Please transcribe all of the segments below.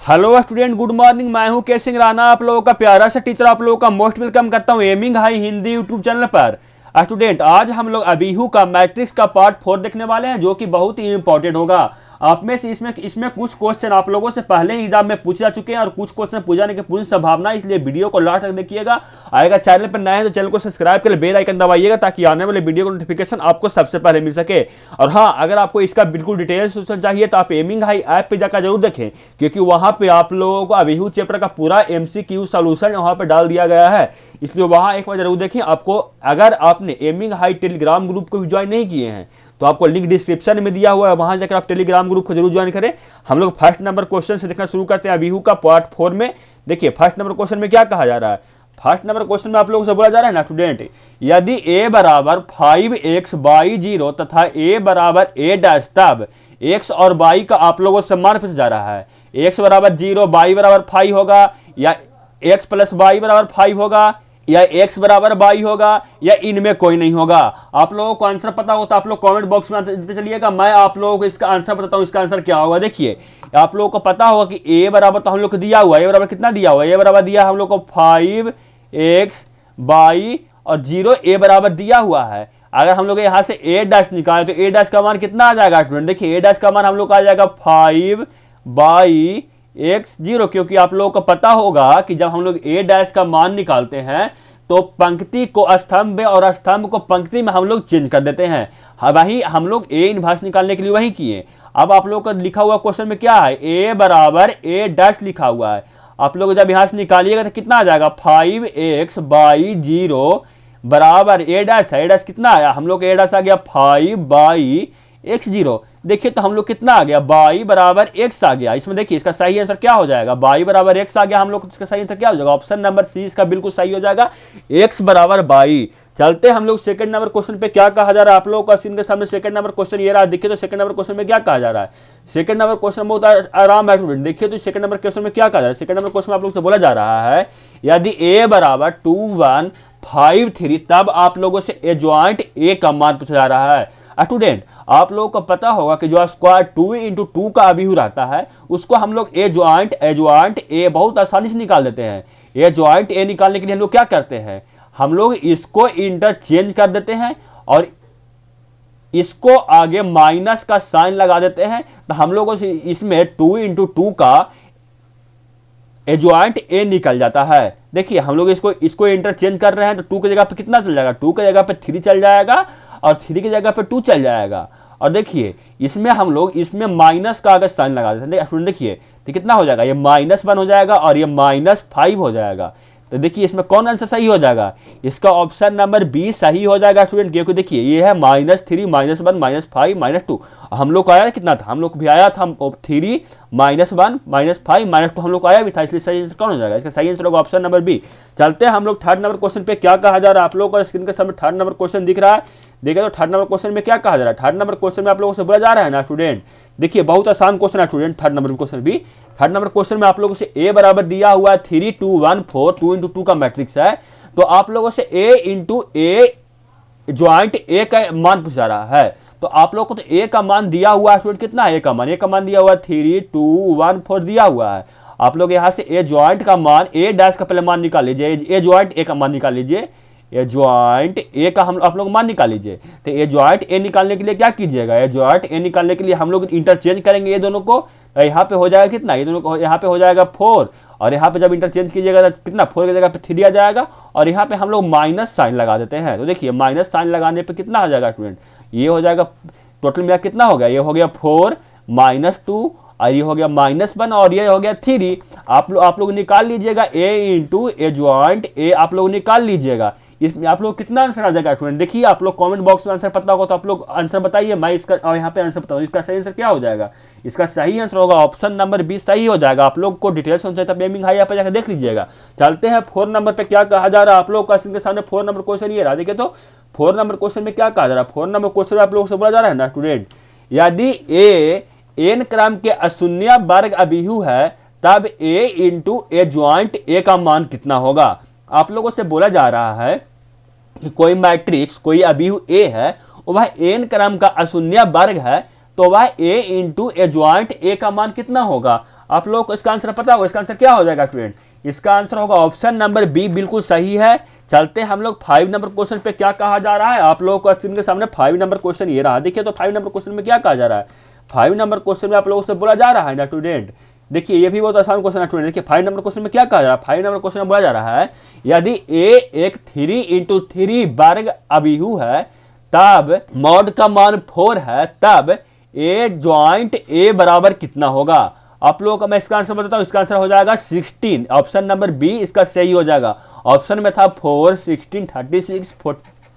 Hello student, good morning. मैं हूं के सिंह राणा, आप लोगों का प्यारा सा टीचर। आप लोगों का मोस्ट वेलकम करता हूं aiming high Hindi YouTube channel पर। स्टूडेंट, आज हम लोग अबीहू का मैट्रिक्स का पार्ट 4 देखने वाले हैं, जो कि बहुत ही इंपॉर्टेंट होगा। आप में से इसमें कुछ क्वेश्चन आप लोगों से पहले ही एग्जाम में पूछे जा चुके हैं और कुछ क्वेश्चन पूछ जाने की पूरी संभावना है, इसलिए वीडियो को लास्ट तक देखिएगा। आएगा चैनल पर नए हैं तो चैनल को सब्सक्राइब कर बेल आइकन दबाइएगा, ताकि आने वाले वीडियो का नोटिफिकेशन आपको सबसे पहले मिल सके। और हाँ, अगर आपको इसका बिल्कुल डिटेल सोल्यूशन चाहिए तो आप एमिंग हाई ऐप पे जाकर जरूर देखें, क्योंकि वहां पे आप लोगों को अबीहू चैप्टर का पूरा MCQ सॉल्यूशन वहां पे डाल दिया गया है, इसलिए वहां एक बार जरूर देखें। आपको अगर आपने एमिंग हाई टेलीग्राम ग्रुप को भी ज्वाइन नहीं किए हैं तो आपको लिंक डिस्क्रिप्शन में दिया हुआ है, वहां जाकर आप टेलीग्राम ग्रुप को जरूर ज्वाइन करें। हम लोग फर्स्ट नंबर क्वेश्चन से देखना शुरू करते हैं अबीहू का पार्ट 4 में। देखिए, फर्स्ट नंबर क्वेश्चन में क्या कहा जा रहा है। फर्स्ट नंबर क्वेश्चन में आप लोगों से बोला जा रहा है ना स्टूडेंट, यदि a बराबर 5x बाई 0 तथा a बराबर a डैश, तब x और y का आप लोगों से मान पूछा जा रहा है। x बराबर 0, y बराबर 5 होगा, या x प्लस y बराबर 5 होगा, या x बराबर y होगा, या इनमें कोई नहीं होगा। आप लोगों को आंसर पता हो तो आप लोग कमेंट बॉक्स में देते चलिएगा, मैं आप लोगों को इसका आंसर बताता हूँ। इसका आंसर क्या होगा, देखिए आप लोगों को पता होगा कि a बराबर तो हम लोग को दिया हुआ है, a बराबर कितना दिया हुआ है, a बराबर दिया हम लोग को 5x बाई और 0 a बराबर दिया हुआ है। अगर हम लोग यहाँ से a डैश निकालें तो a डैश का मान कितना आ जाएगा स्टूडेंट। देखिए, a डैश का मान हम लोग का आ जाएगा 5 बाई x 0, क्योंकि आप लोगों को पता होगा कि जब हम लोग a डैश का मान निकालते हैं तो पंक्ति को स्तंभ में और स्तंभ को पंक्ति में हम लोग चेंज कर देते हैं। वही हम लोग a इनवर्स निकालने के लिए वही किए। अब आप लोगों का लिखा हुआ क्वेश्चन में क्या है, a बराबर a डैश लिखा हुआ है। आप लोग जब यहाँ से निकालिएगा तो कितना आ जाएगा, 5x बाई 0 बराबर a डैश है। a डैश कितना आया, हम लोग a डैश आ गया 5 बाई x 0। देखिए तो हम लोग कितना आ गया, y बराबर x आ गया। इसमें देखिए इसका सही आंसर क्या हो जाएगा, y बराबर x आ गया। हम लोग इसका सही आंसर क्या हो जाएगा, ऑप्शन नंबर सी इसका बिल्कुल सही हो जाएगा, x बराबर y। चलते हम लोग सेकंड नंबर क्वेश्चन पे। क्या कहा जा रहा है आप लोगों का स्क्रीन के सामने सेकंड नंबर क्वेश्चन ये रहा। देखिए तो सेकंड नंबर क्वेश्चन में क्या कहा जा रहा है। सेकंड नंबर क्वेश्चन बहुत आराम है स्टूडेंट। देखिए तो सेकंड नंबर क्वेश्चन में क्या कहा जा रहा है। सेकंड नंबर क्वेश्चन में आप लोग से बोला जा रहा है, यदि a बराबर 2 1 5 3, तब आप लोगों से ए ज्वाइंट a का मान पूछा जा रहा है। स्टूडेंट, आप लोगों को पता होगा कि जो स्क्वायर 2 इंटू 2 का अबीहू रहता है, उसको हम लोग ए ज्वाइंट ए बहुत आसानी से निकाल देते हैं। ए ज्वाइंट ए निकालने के लिए हम लोग क्या करते हैं, हम लोग इसको इंटरचेंज कर देते हैं और इसको आगे माइनस का साइन लगा देते हैं। तो हम लोगों से इसमें 2 इंटू 2 का एडजॉइंट ए निकल जाता है। देखिए हम लोग इसको इंटरचेंज कर रहे हैं, तो 2 की जगह पे कितना चल जाएगा, 2 की जगह पे 3 चल जाएगा और 3 की जगह पे 2 चल जाएगा। और देखिए इसमें हम लोग इसमें माइनस का अगर साइन लगा देते हैं, देखिए तो कितना हो जाएगा, ये -1 हो जाएगा और ये -5 हो जाएगा। तो देखिए इसमें कौन आंसर सही हो जाएगा, इसका ऑप्शन नंबर बी सही हो जाएगा स्टूडेंट। क्योंकि देखिए ये है -3 -1 -5 -2। हम लोग को आया कितना था, हम लोग को भी आया था 3 -1 -5 -2, हम लोग को आया भी था, इसलिए सही आंसर कौन हो जाएगा, इसका सही आंसर होगा ऑप्शन नंबर बी। चलते हैं हम लोग थर्ड नंबर क्वेश्चन पे। क्या कहा जा रहा है, आप लोगों को स्क्रीन के सामने थर्ड नंबर क्वेश्चन दिख रहा है। देखिए तो थर्ड नंबर क्वेश्चन में क्या कहा जा रहा है। थर्ड नंबर क्वेश्चन में आप लोगों से बोला जा रहा है ना स्टूडेंट, देखिए बहुत आसान क्वेश्चन है स्टूडेंट। थर्ड नंबर क्वेश्चन भी, थर्ड नंबर क्वेश्चन में आप लोगों से a बराबर दिया हुआ है 3 2 1 4, 2 इंटू 2 का मैट्रिक्स है। तो आप लोगों से a into a joint a का मान पूछा रहा है। तो आप लोगों को तो a का मान दिया हुआ है स्टूडेंट, कितना है a का मान दिया हुआ है 3 2 1 4 दिया हुआ है। आप लोग यहाँ से a ज्वाइंट का मान, a डैश का पहले मान निकाल लीजिए, a ज्वाइंट a का मान निकाल लीजिए, ए ज्वाइंट ए का हम आप लोग मान निकाल लीजिए। तो ए ज्वाइंट ए निकालने के लिए क्या कीजिएगा, ए ज्वाइंट ए निकालने के लिए हम लोग इंटरचेंज करेंगे ये दोनों को। तो यहाँ पे हो जाएगा कितना, ये दोनों को यहाँ पे हो जाएगा 4, और यहाँ पे जब इंटरचेंज कीजिएगा तो कितना 4 की जगह पे 3 आ जाएगा, और यहाँ पे हम लोग माइनस साइन लगा देते हैं। तो देखिए माइनस साइन लगाने पर कितना आ जाएगा स्टूडेंट, ये हो जाएगा टोटल मेरा कितना हो गया, ये हो गया 4 -2 और ये हो गया -1 और ये हो गया 3। आप लोग निकाल लीजिएगा a इंटू ए ज्वाइंट ए, आप लोग निकाल लीजिएगा। इसमें आप लोग कितना आंसर आ जाएगा स्टूडेंट, देखिए आप लोग कमेंट बॉक्स में आंसर पता होगा तो आप लोग आंसर बताइए, मैं इसका और यहाँ पे आंसर बताऊँ। इसका सही आंसर क्या हो जाएगा, इसका सही आंसर होगा ऑप्शन नंबर बी सही हो जाएगा। आप लोग को डिटेल्स होना चाहिए तब एमिंग हाई यहाँ पे जाकर देख लीजिएगा। चलते हैं 4 नंबर पे। क्या कहा जा रहा है आप लोग का इनके सामने 4 नंबर क्वेश्चन ये रहा। देखिए तो 4 नंबर क्वेश्चन में क्या कहा जा रहा है। 4 नंबर क्वेश्चन में आप लोगों से बोला जा रहा है ना स्टूडेंट, यदि ए n क्रम के अशून्य वर्ग अबीहू है, तब a into A joint a का मान कितना होगा। आप लोगों से बोला जा रहा है कि कोई मैट्रिक्स, कोई अबीहू a है, वह n क्रम का अशून्य वर्ग है, तो वह a into A joint a का मान कितना होगा। आप लोग को इसका आंसर पता होगा। इसका आंसर क्या हो जाएगा स्टूडेंट? इसका आंसर होगा ऑप्शन नंबर बी, बिल्कुल सही है। चलते हम लोग 5 नंबर क्वेश्चन पे क्या कहा जा रहा है। आप लोगों को स्क्रीन के सामने 5 नंबर क्वेश्चन ये रहा। देखिए तो 5 नंबर क्वेश्चन में क्या कहा जा रहा है। 5 नंबर क्वेश्चन में आप लोगों से बोला जा रहा है ना स्टूडेंट, देखिए ये भी बहुत आसान क्वेश्चन है स्टूडेंट। देखिए 5 नंबर क्वेश्चन में क्या कहा जा रहा है। 5 नंबर क्वेश्चन में बोला जा रहा है यदि ए एक 3 × 3 वर्ग अभिहु है तब मॉड का मान 4 है, तब ए ज्वाइंट ए बराबर कितना होगा। आप लोगों का मैं इसका आंसर बताता हूँ। इसका आंसर हो जाएगा 16। ऑप्शन नंबर बी इसका सही हो जाएगा। ऑप्शन में था 4, 16, 36,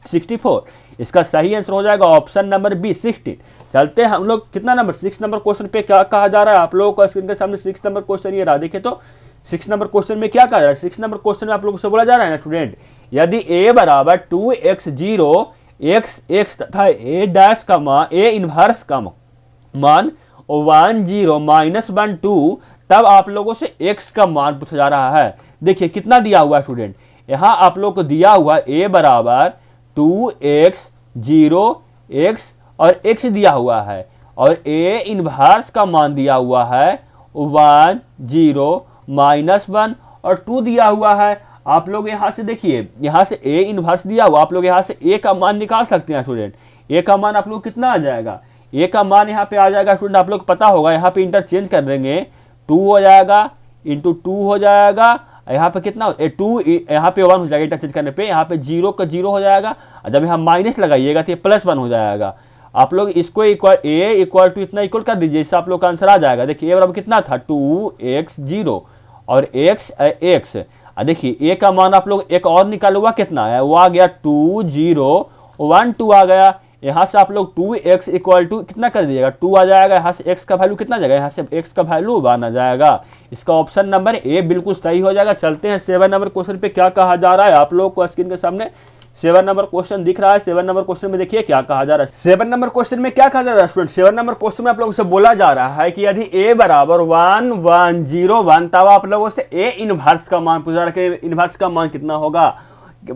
64। इसका सही आंसर हो जाएगा ऑप्शन नंबर बी, 16। चलते हैं हम लोग कितना नंबर 6 नंबर क्वेश्चन पे क्या कहा जा रहा है। आप लोगों को स्क्रीन के सामने 6 नंबर क्वेश्चन ये रहा। देखिए तो 6 नंबर क्वेश्चन में क्या कहा जा रहा है। 6 नंबर क्वेश्चन में आप लोगों से बोला जा रहा है ना स्टूडेंट, यदि a बराबर 2x0 x तथा a डैश का मान a इनवर्स का मान 1 0 -1 2, तब आप लोगों से x का मान पूछा जा रहा है। देखिए कितना दिया हुआ है स्टूडेंट, यहाँ आप लोग को दिया हुआ a बराबर 2x 0 x और x दिया हुआ है, और a इनवर्स का मान दिया हुआ है 1 0 -1 और 2 दिया हुआ है। आप लोग यहाँ से देखिए, यहाँ से a इनवर्स दिया हुआ, आप लोग यहाँ से a का मान निकाल सकते हैं स्टूडेंट। a का मान आप लोग कितना आ जाएगा, a का मान यहाँ पे आ जाएगा स्टूडेंट, आप लोग पता होगा, यहाँ पे इंटरचेंज कर देंगे, 2 हो जाएगा इंटू 2 हो जाएगा, यहाँ पे कितना 2 यहाँ पे 1 हो जाएगा इंटरचेंज करने पे, यहाँ पे 0 का 0 हो जाएगा, जब यहाँ माइनस लगाइएगा तो ये +1 हो जाएगा। आप लोग इसको a इक्वल टू इतना इक्वल कर दीजिए, इससे आप लोग का आंसर आ जाएगा। देखिए a बराबर कितना था 2x 0 और x। देखिए a का मान आप लोग एक और निकालो, हुआ कितना है, वो आ गया 2 0 1 2 आ गया। यहाँ से आप लोग 2x इक्वल टू कितना कर दीजिएगा, 2 आ जाएगा। यहाँ से x का वैल्यू कितना आ जाएगा, यहाँ से x का वैल्यू 1 आ जाएगा। इसका ऑप्शन नंबर ए बिल्कुल सही हो जाएगा। चलते हैं 7 नंबर क्वेश्चन पे क्या कहा जा रहा है। आप लोग को स्क्रीन के सामने 7 नंबर क्वेश्चन दिख रहा है। 7 नंबर क्वेश्चन में देखिए क्या कहा जा रहा है। 7 नंबर क्वेश्चन में क्या कहा जा रहा है स्टूडेंट, 7 नंबर क्वेश्चन में आप लोगों से बोला जा रहा है कि यदि a बराबर 1 1 0 1, तब आप लोगों से a इनवर्स का मान पूछा रहा है, इनवर्स का मान कितना होगा।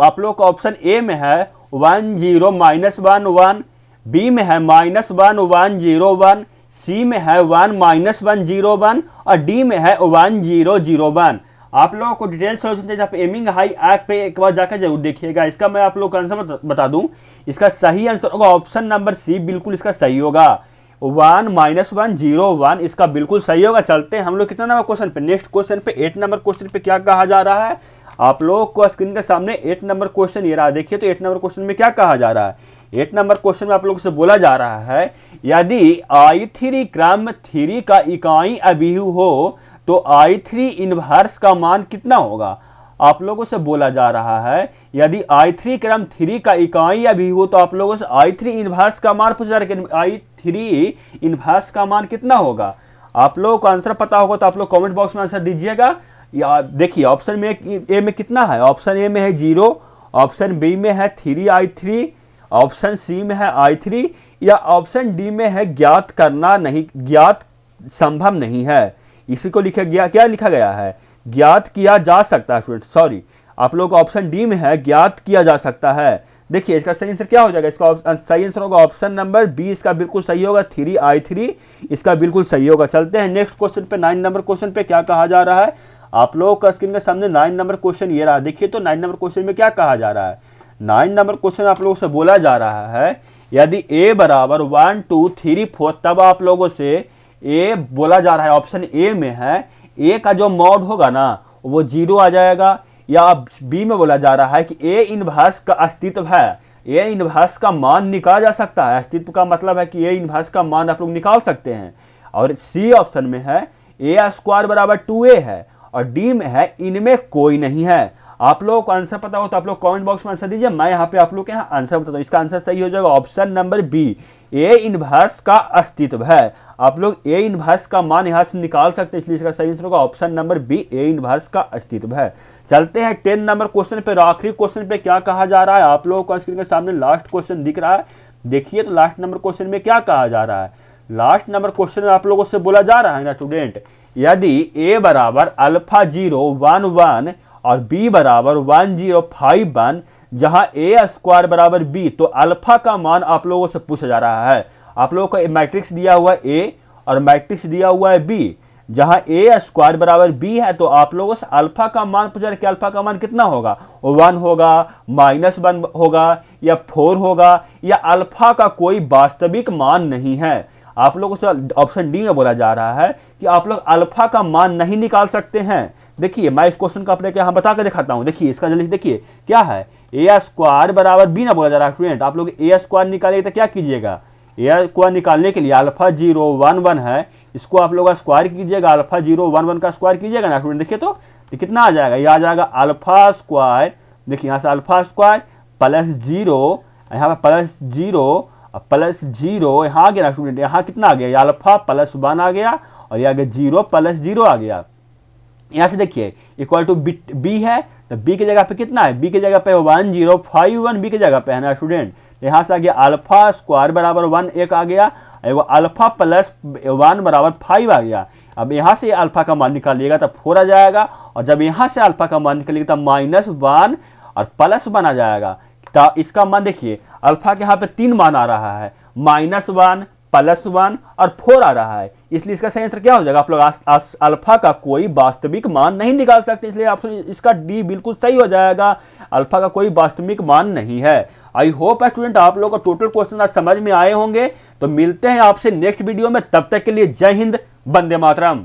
आप लोग का ऑप्शन ए में है 1 0 -1 1, बी में है -1 1 0 1, सी में है 1 -1 0 1 और डी में है 1 0 0 1। आप लोगों को डिटेल सोल्यूशन चाहिए आप एमिंग हाई ऐप पे एक बार जाकर जरूर देखिएगा। इसका मैं आप लोगों को आंसर बता दूं, इसका सही आंसर होगा ऑप्शन नंबर सी, बिल्कुल इसका सही होगा 1 -1 0 1, इसका बिल्कुल सही होगा। चलते हैं हम लोग कितना नंबर क्वेश्चन पे, नेक्स्ट क्वेश्चन पे 8 नंबर क्वेश्चन पे क्या कहा जा रहा है। आप लोगों को स्क्रीन के सामने 8 नंबर क्वेश्चन ये रहा। देखिए तो 8 नंबर क्वेश्चन में क्या कहा जा रहा है। 8 नंबर क्वेश्चन में आप लोगों से बोला जा रहा है यदि I3 क्रम 3 का इकाई अभिहु हो तो I3 इनवर्स का मान कितना होगा। आप लोगों से बोला जा रहा है यदि I3 क्रम 3 का इकाई अभिहु हो तो आप लोगों से I3 इनवर्स का मान पूछा जा रहा है, I3 इनवर्स का मान कितना होगा। आप लोगों को आंसर पता होगा तो आप लोग कमेंट बॉक्स में आंसर दीजिएगा। या देखिए ऑप्शन में ए में कितना है, ऑप्शन ए में है 0, ऑप्शन बी में है 3I3, ऑप्शन सी में है I3 या ऑप्शन डी में है ज्ञात करना नहीं, ज्ञात संभव नहीं है। इसी को लिखा गया, क्या लिखा गया है, ज्ञात किया जा सकता है स्टूडेंट, सॉरी आप लोग ऑप्शन डी में है ज्ञात किया जा सकता है। देखिए इसका सही आंसर क्या हो जाएगा, इसका सही आंसर होगा ऑप्शन नंबर बी, इसका बिल्कुल सही होगा 3I3, इसका बिल्कुल सही होगा। चलते हैं नेक्स्ट क्वेश्चन पे 9 नंबर क्वेश्चन पे क्या कहा जा रहा है। आप लोगों का स्क्रीन के सामने 9 नंबर क्वेश्चन ये रहा। देखिए तो 9 नंबर क्वेश्चन में क्या कहा जा रहा है। 9 नंबर क्वेश्चन आप लोगों से बोला जा रहा है यदि a बराबर 1 2 3 4, तब आप लोगों से a बोला जा रहा है, ऑप्शन ए में है a का जो मॉड होगा ना वो 0 आ जाएगा, या बी में बोला जा रहा है कि a इनवर्स का अस्तित्व है, a इनवर्स का मान निकाला जा सकता है। अस्तित्व का मतलब है कि a इनवर्स का मान आप लोग निकाल सकते हैं। और सी ऑप्शन में है a² बराबर 2a है, और डी में है इनमें कोई नहीं है। आप लोगों को आंसर पता हो तो आप लोग कमेंट बॉक्स में आंसर दीजिए, मैं यहाँ पे आप लोग के यहाँ आंसर बताता हूँ। इसका आंसर सही हो जाएगा option number B, A inverse का अस्तित्व है। आप लोग ए इनवर्स का मान यहाँ से निकाल सकते हैं, इसलिए इसका सही आंसर होगा option number B, A inverse का अस्तित्व है। चलते हैं 10 नंबर क्वेश्चन पे, आखिरी क्वेश्चन पे क्या कहा जा रहा है। आप लोगों को स्क्रीन के सामने लास्ट क्वेश्चन दिख रहा है। देखिए तो लास्ट नंबर क्वेश्चन में क्या कहा जा रहा है। लास्ट नंबर क्वेश्चन में आप लोगों से बोला जा रहा है ना स्टूडेंट, यदि a बराबर अल्फा 0 1 1 और b बराबर 1 0 5 1, जहां a² बराबर b, तो अल्फा का मान आप लोगों से पूछा जा रहा है। आप लोगों को मैट्रिक्स दिया हुआ है a और मैट्रिक्स दिया हुआ है b। जहां ए स्क्वायर बराबर बी है तो आप लोगों से अल्फा का मान पूछा कि अल्फा का मान कितना होगा, 1 होगा, -1 होगा या 4 होगा, या अल्फा का कोई वास्तविक मान नहीं है। आप लोगों से ऑप्शन डी में बोला जा रहा है कि आप लोग अल्फा का मान नहीं निकाल सकते हैं। देखिए मैं इस क्वेश्चन को अपने यहाँ बता के दिखाता हूँ। देखिए इसका जल्दी देखिए क्या है, ए स्क्वायर बराबर बी ना बोला जा रहा है स्टूडेंट। आप लोग ए स्क्वायर निकालिए तो क्या कीजिएगा, ए स्क्वायर निकालने के लिए अल्फा 0 1 1 है, इसको आप लोग स्क्वायर कीजिएगा, अल्फा 0 1 1 का स्क्वायर कीजिएगा ना स्टूडेंट। देखिए तो कितना आ जाएगा, ये आ जाएगा अल्फा स्क्वायर, देखिए यहाँ से अल्फा स्क्वायर प्लस 0, यहाँ पे प्लस 0 और प्लस 0 यहाँ आ गया ना स्टूडेंट। यहाँ कितना आ गया, ये अल्फा प्लस 1 आ गया और ये आ गया 0 प्लस 0 आ गया। यहाँ से देखिए इक्वल टू बी है तो बी की जगह पे कितना है, बी की जगह पे 1051 बी की जगह पे है ना स्टूडेंट। यहाँ से आ गया अल्फा स्क्वायर बराबर 1 एक आ गया, एगो अल्फा प्लस 1 बराबर 5 आ गया। अब यहाँ से अल्फा का मान निकालिएगा तो 4 आ जाएगा, और जब यहाँ से अल्फा का मान निकालिएगा तो -1 और +1 आ जाएगा। तो इसका मान देखिए अल्फा के यहाँ पे 3 मान आ रहा है, -1 +1 और 4 आ रहा है, इसलिए इसका सही आंसर क्या हो जाएगा, आप लोग अल्फा का कोई वास्तविक मान नहीं निकाल सकते, इसलिए आप इसका डी बिल्कुल सही हो जाएगा, अल्फा का कोई वास्तविक मान नहीं है। आई होप स्टूडेंट आप लोग को टोटल क्वेश्चन आज समझ में आए होंगे। तो मिलते हैं आपसे नेक्स्ट वीडियो में, तब तक के लिए जय हिंद, वंदे मातरम।